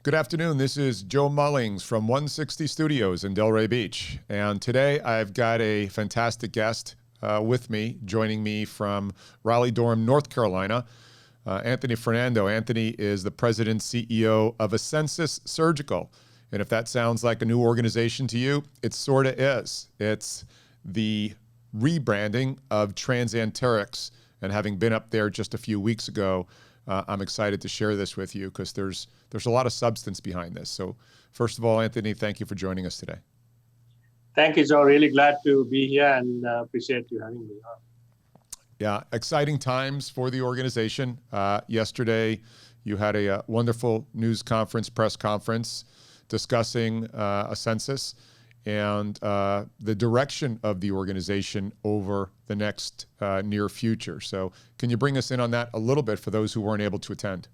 Good afternoon. This is Joe Mullings from 160 Studios in Delray Beach. And today I've got a fantastic guest with me, joining me from Raleigh-Durham, North Carolina, Anthony Fernando. Anthony is the president CEO of Asensus Surgical. And if that sounds like a new organization to you, it sort of is. It's the rebranding of Transanterix. And having been up there just a few weeks ago, I'm excited to share this with you because there's a lot of substance behind this. So first of all, Anthony, thank you for joining us today. Thank you, Joe. Really glad to be here and appreciate you having me on. Yeah, exciting times for the organization. Yesterday, you had a wonderful press conference discussing Asensus and the direction of the organization over the next near future. So can you bring us in on that a little bit for those who weren't able to attend?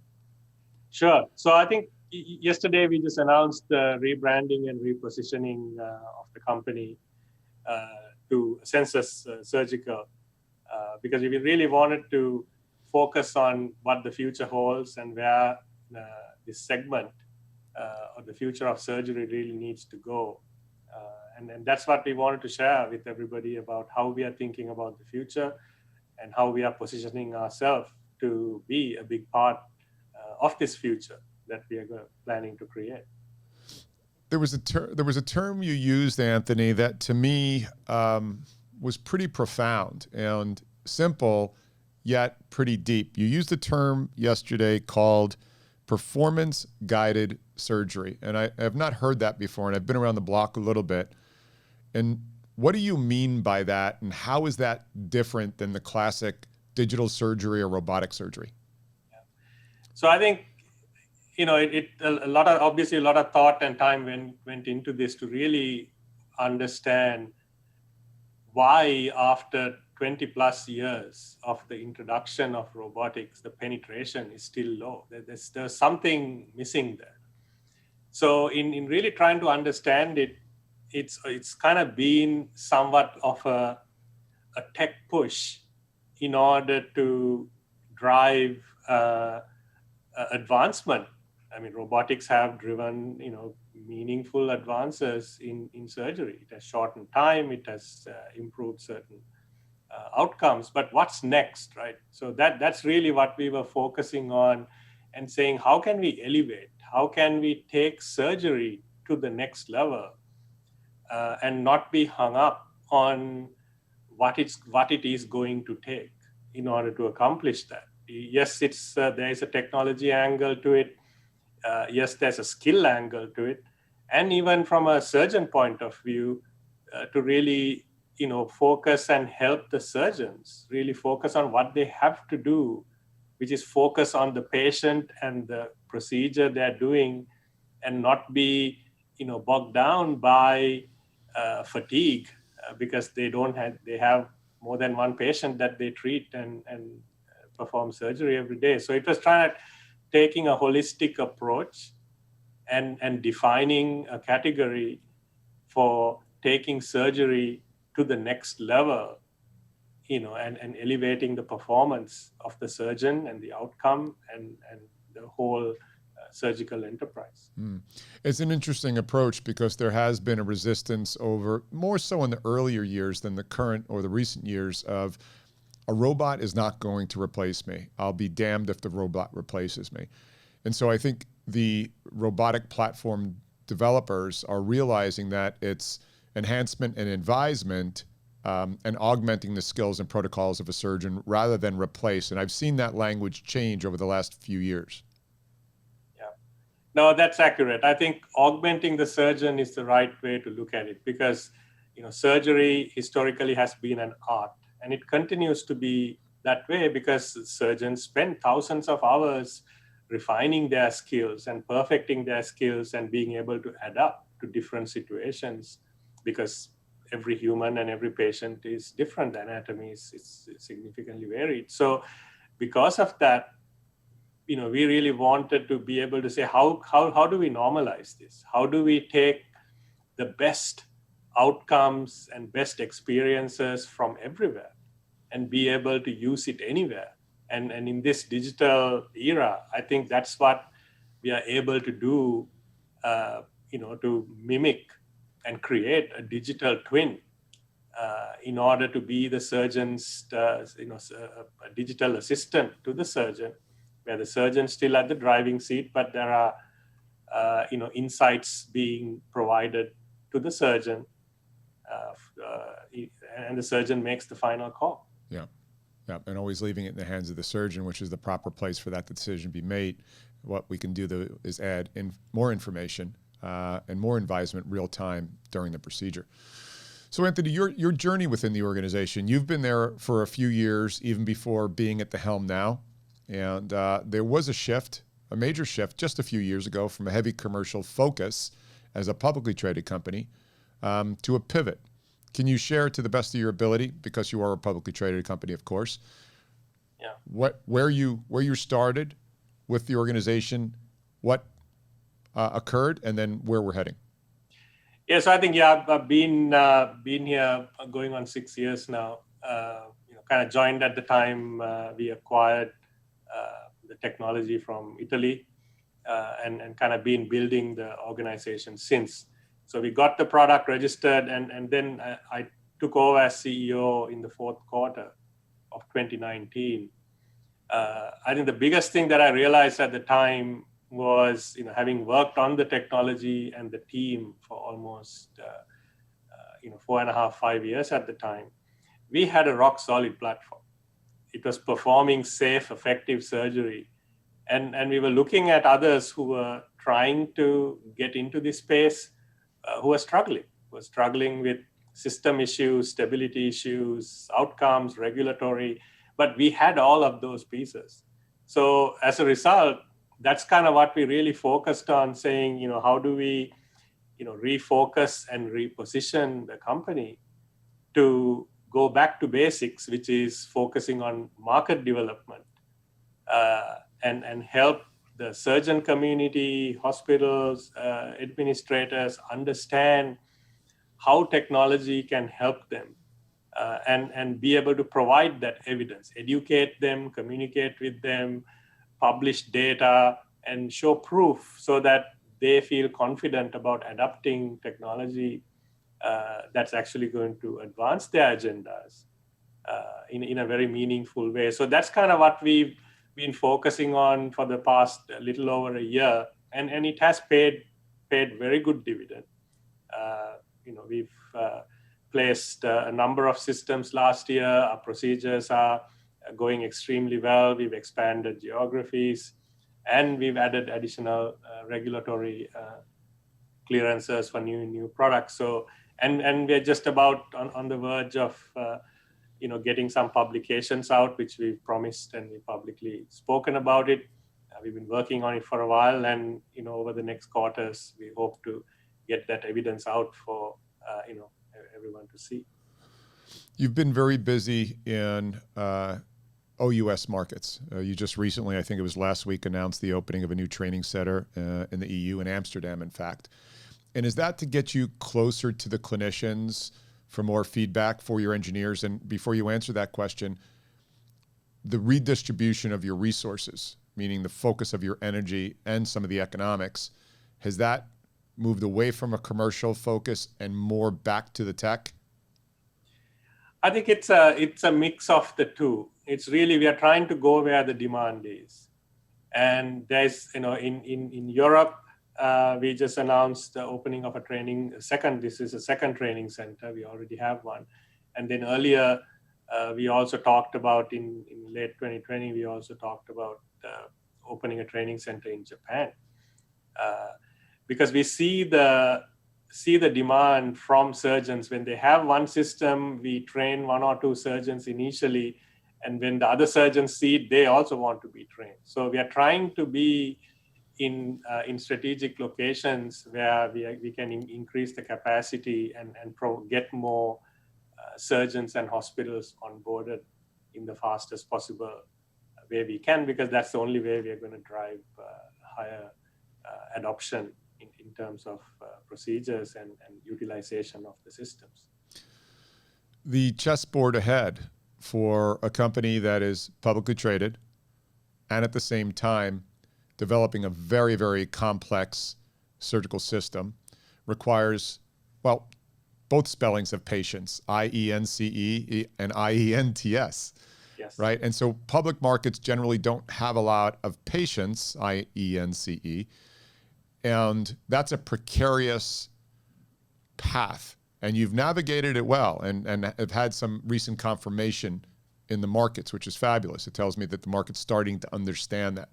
Sure. So I think yesterday we just announced the rebranding and repositioning of the company to Asensus Surgical because we really wanted to focus on what the future holds and where this segment or the future of surgery really needs to go. And that's what we wanted to share with everybody about how we are thinking about the future and how we are positioning ourselves to be a big part of this future that we are planning to create. There was a term you used, Anthony, that to me was pretty profound and simple, yet pretty deep. You used a term yesterday called performance-guided surgery, and I have not heard that before, and I've been around the block a little bit. And what do you mean by that, and how is that different than the classic digital surgery or robotic surgery? So I think, a lot of thought and time went into this to really understand why after 20 plus years of the introduction of robotics, the penetration is still low. There's something missing there. So in really trying to understand it, it's kind of been somewhat of a tech push in order to drive advancement. I mean, robotics have driven, meaningful advances in surgery. It has shortened time. It has improved certain outcomes. But what's next, right? So that's really what we were focusing on and saying, how can we elevate? How can we take surgery to the next level and not be hung up on what it is going to take in order to accomplish that? Yes, there is a technology angle to it. Yes, there's a skill angle to it. And even from a surgeon point of view, to really, focus and help the surgeons really focus on what they have to do, which is focus on the patient and the procedure they're doing and not be, bogged down by fatigue because they have more than one patient that they treat and perform surgery every day. So it was taking a holistic approach and defining a category for taking surgery to the next level, and elevating the performance of the surgeon and the outcome and the whole surgical enterprise. It's an interesting approach because there has been a resistance over, more so in the earlier years than the current or the recent years, of a robot is not going to replace me. I'll be damned if the robot replaces me. And so I think the robotic platform developers are realizing that it's enhancement and advisement and augmenting the skills and protocols of a surgeon rather than replace. And I've seen that language change over the last few years. No, that's accurate. I think augmenting the surgeon is the right way to look at it because, surgery historically has been an art and it continues to be that way because surgeons spend thousands of hours refining their skills and perfecting their skills and being able to adapt to different situations because every human and every patient is different. The anatomy is significantly varied. So because of that, we really wanted to be able to say, how do we normalize this? How do we take the best outcomes and best experiences from everywhere and be able to use it anywhere? And in this digital era, I think that's what we are able to do, to mimic and create a digital twin in order to be the surgeon's, a digital assistant to the surgeon, where the surgeon's still at the driving seat, but there are, insights being provided to the surgeon, and the surgeon makes the final call. Yeah. Yeah, and always leaving it in the hands of the surgeon, which is the proper place for that decision to be made. What we can do is add in more information and more advisement real time during the procedure. So Anthony, your journey within the organization, you've been there for a few years, even before being at the helm now. And there was a major shift just a few years ago from a heavy commercial focus as a publicly traded company to a pivot. Can you share, to the best of your ability, because you are a publicly traded company, of course, where you started with the organization, what occurred, and then where we're heading? Yes, I think I've been here going on 6 years now. Kind of joined at the time we acquired the technology from Italy, and kind of been building the organization since. So we got the product registered, and then I took over as CEO in the fourth quarter of 2019. I think the biggest thing that I realized at the time was, having worked on the technology and the team for almost, 4.5, 5 years at the time, we had a rock solid platform. It was performing safe, effective surgery. And we were looking at others who were trying to get into this space, who were struggling with system issues, stability issues, outcomes, regulatory, but we had all of those pieces. So as a result, that's kind of what we really focused on, saying, how do we, refocus and reposition the company to go back to basics, which is focusing on market development, and help the surgeon community, hospitals, administrators understand how technology can help them, and be able to provide that evidence, educate them, communicate with them, publish data, and show proof so that they feel confident about adopting technology that's actually going to advance their agendas in a very meaningful way. So that's kind of what we've been focusing on for the past little over a year, and it has paid very good dividend. We've placed a number of systems last year. Our procedures are going extremely well. We've expanded geographies, and we've added additional regulatory clearances for new products. So, and we're just about on the verge of getting some publications out, which we've promised, and we've publicly spoken about it. We've been working on it for a while, and over the next quarters, we hope to get that evidence out for everyone to see. You've been very busy in OUS markets. You just recently, I think it was last week, announced the opening of a new training center in the EU, in Amsterdam, in fact. And is that to get you closer to the clinicians for more feedback for your engineers? And before you answer that question, the redistribution of your resources, meaning the focus of your energy and some of the economics, has that moved away from a commercial focus and more back to the tech? I think it's a mix of the two. It's really, we are trying to go where the demand is. And there's, in Europe, we just announced the opening of this is a second training center. We already have one. And then earlier, we also talked about, in late 2020, we also talked about opening a training center in Japan. Because we see the demand from surgeons. When they have one system, we train 1 or 2 surgeons initially, and when the other surgeons see it, they also want to be trained. So we are trying to be in strategic locations where we can increase the capacity and get more surgeons and hospitals onboarded in the fastest possible way we can, because that's the only way we are going to drive higher adoption in terms of procedures and utilization of the systems. The chessboard ahead for a company that is publicly traded and at the same time developing a very, very complex surgical system requires, well, both spellings of patience, I-E-N-C-E and I-E-N-T-S, Yes. right? And so public markets generally don't have a lot of patience, I-E-N-C-E, and that's a precarious path. And you've navigated it well and have had some recent confirmation in the markets, which is fabulous. It tells me that the market's starting to understand that.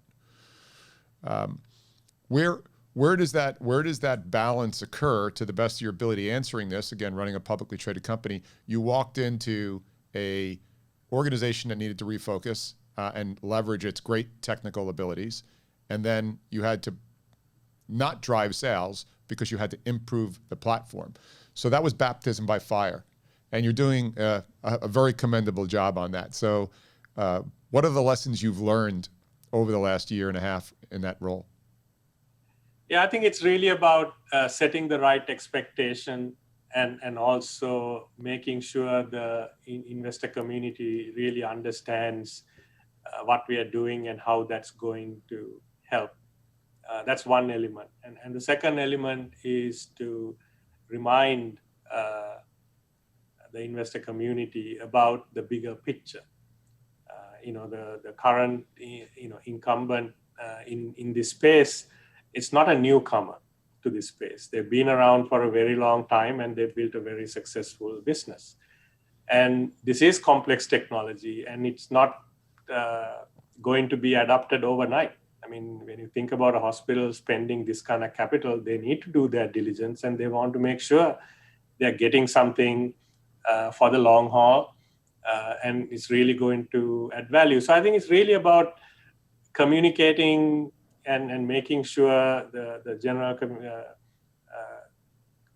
Where does that balance occur to the best of your ability? Answering this, again, running a publicly traded company, you walked into a organization that needed to refocus and leverage its great technical abilities, and then you had to not drive sales because you had to improve the platform. So that was baptism by fire, and you're doing a very commendable job on that. So what are the lessons you've learned over the last year and a half in that role? Yeah, I think it's really about setting the right expectation and also making sure the investor community really understands what we are doing and how that's going to help. That's one element. And the second element is to remind the investor community about the bigger picture. The current incumbent in this space, it's not a newcomer to this space. They've been around for a very long time and they've built a very successful business. And this is complex technology, and it's not going to be adopted overnight. I mean, when you think about a hospital spending this kind of capital, they need to do their diligence and they want to make sure they're getting something for the long haul, and it's really going to add value. So I think it's really about communicating and making sure the general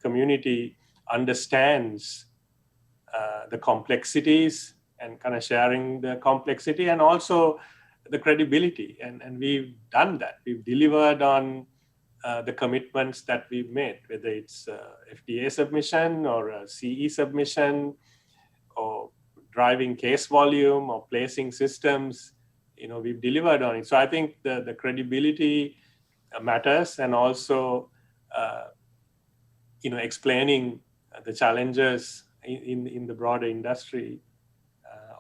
community understands the complexities and kind of sharing the complexity and also the credibility. And we've done that. We've delivered on the commitments that we've made, whether it's FDA submission or a CE submission or driving case volume or placing systems. We've delivered on it. So I think the credibility matters, and also, explaining the challenges in the broader industry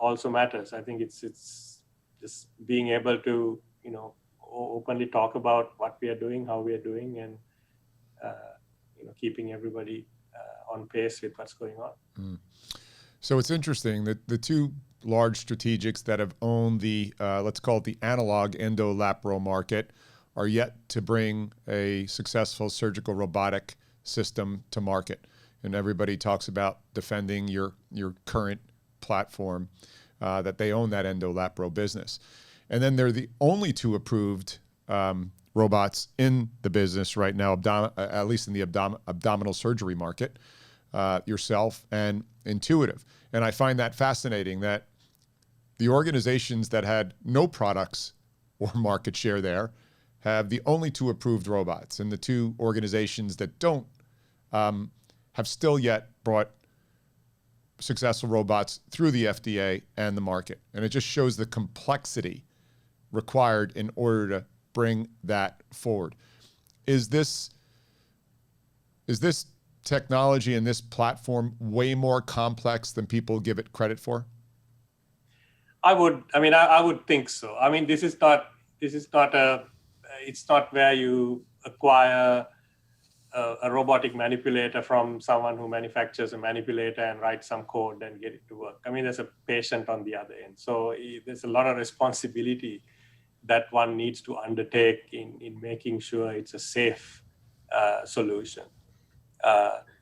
also matters. I think it's just being able to, openly talk about what we are doing, how we are doing, and, keeping everybody on pace with what's going on. Mm. So it's interesting that the two large strategics that have owned the, let's call it the analog endo-lapro market, are yet to bring a successful surgical robotic system to market. And everybody talks about defending your current platform, that they own that endo-lapro business. And then they're the only two approved robots in the business right now, at least in the abdominal surgery market, yourself and Intuitive. And I find that fascinating that the organizations that had no products or market share there have the only two approved robots, and the two organizations that don't have still yet brought successful robots through the FDA and the market. And it just shows the complexity required in order to bring that forward. Is this technology and this platform way more complex than people give it credit for? I would think so. I mean, it's not where you acquire a robotic manipulator from someone who manufactures a manipulator and writes some code and get it to work. I mean, there's a patient on the other end. So there's a lot of responsibility that one needs to undertake in making sure it's a safe solution.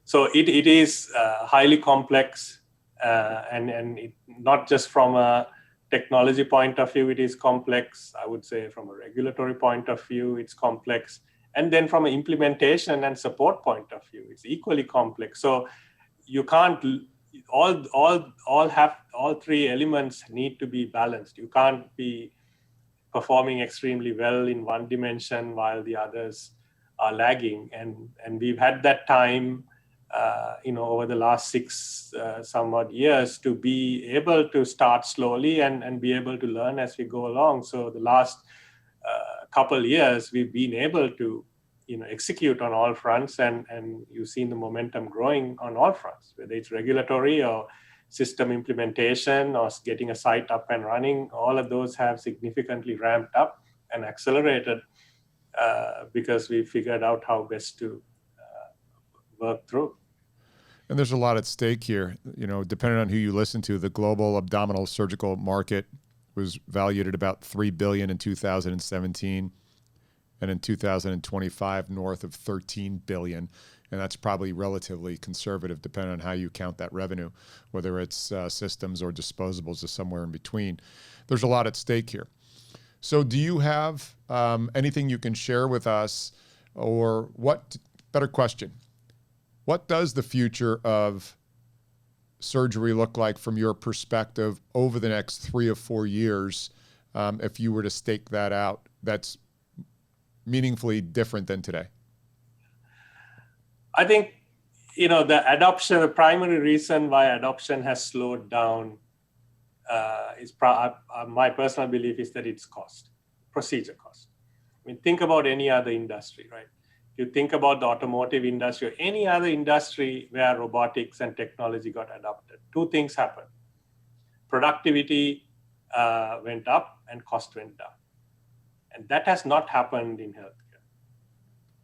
So it is highly complex, and it, not just from a technology point of view, it is complex. I would say from a regulatory point of view, it's complex. And then from an implementation and support point of view, it's equally complex. So you can't, all three elements need to be balanced. You can't be performing extremely well in one dimension while the others are lagging. And we've had that time, over the last 6 some odd years to be able to start slowly and be able to learn as we go along. So the last couple years, we've been able to execute on all fronts, and you've seen the momentum growing on all fronts, whether it's regulatory or system implementation or getting a site up and running. All of those have significantly ramped up and accelerated because we figured out how best to work through. And there's a lot at stake here. Depending on who you listen to, the global abdominal surgical market was valued at about $3 billion in 2017. And in 2025, north of $13 billion. And that's probably relatively conservative, depending on how you count that revenue, whether it's systems or disposables or somewhere in between. There's a lot at stake here. So do you have anything you can share with us, or better question, what does the future of surgery look like from your perspective over the next 3 or 4 years, if you were to stake that out? That's meaningfully different than today? I think, the primary reason why adoption has slowed down my personal belief is that it's cost, procedure cost. I mean, think about any other industry, right? If you think about the automotive industry or any other industry where robotics and technology got adopted, 2 things happened. Productivity went up and cost went down. And that has not happened in healthcare.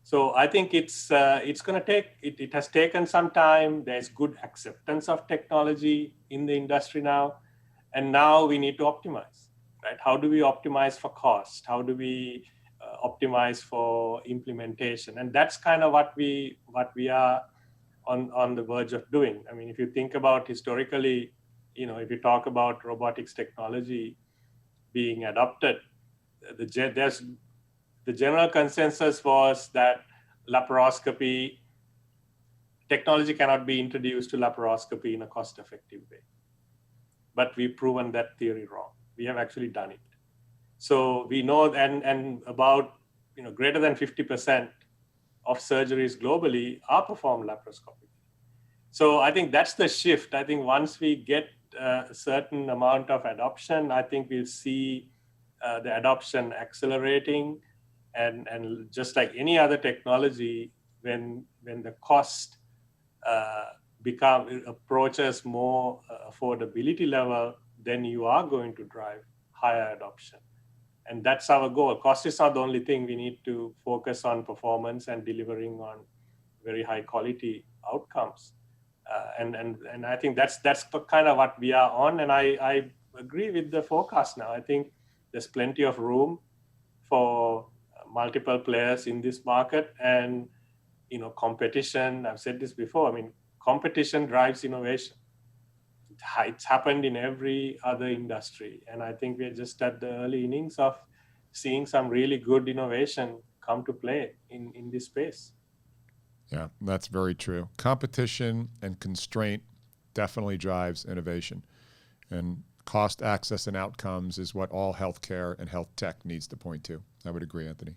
So I think it's going to take, it has taken some time. There's good acceptance of technology in the industry now. And now we need to optimize, right? How do we optimize for cost? How do we optimize for implementation? And that's kind of what we are on the verge of doing. I mean, if you think about historically, if you talk about robotics technology being adopted, the general consensus was that laparoscopy technology cannot be introduced to laparoscopy in a cost-effective way. But we've proven that theory wrong. We have actually done it. So we know, and about greater than 50% of surgeries globally are performed laparoscopically. So I think that's the shift. I think once we get a certain amount of adoption, I think we'll see the adoption accelerating, and just like any other technology, when the cost approaches more affordability level, then you are going to drive higher adoption. And that's our goal. Cost is not the only thing. We need to focus on performance and delivering on very high quality outcomes. And I think that's kind of what we are on. And I agree with the forecast now. I think there's plenty of room for multiple players in this market, and competition. I've said this before. I mean, competition drives innovation. It's happened in every other industry, and I think we're just at the early innings of seeing some really good innovation come to play in this space. Yeah, that's very true. Competition and constraint definitely drives innovation, and cost, access, and outcomes is what all healthcare and health tech needs to point to. I would agree, Anthony.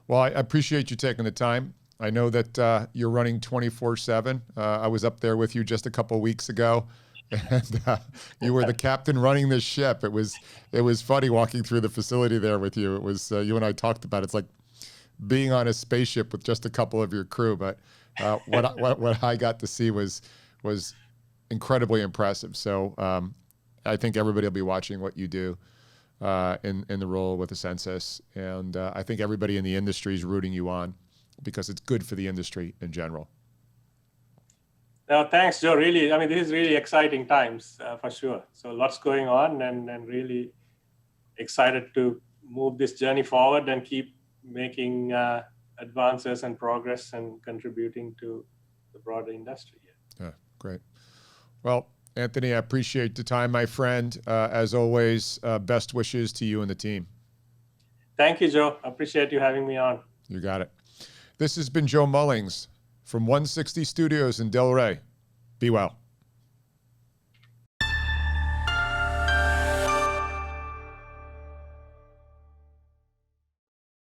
Well, I appreciate you taking the time. I know that you're running 24/7. I was up there with you just a couple of weeks ago, and you were the captain running this ship. It was funny walking through the facility there with you. It was you and I talked about it. It's like being on a spaceship with just a couple of your crew. But what I got to see was incredibly impressive. So I think everybody will be watching what you do in the role with Asensus, and I think everybody in the industry is rooting you on, because it's good for the industry in general. No, thanks, Joe. Really, I mean, this is really exciting times for sure. So lots going on, and really excited to move this journey forward and keep making advances and progress and contributing to the broader industry. Yeah, great. Well, Anthony, I appreciate the time, my friend. As always, best wishes to you and the team. Thank you, Joe. I appreciate you having me on. You got it. This has been Joe Mullings from 160 Studios in Delray. Be well.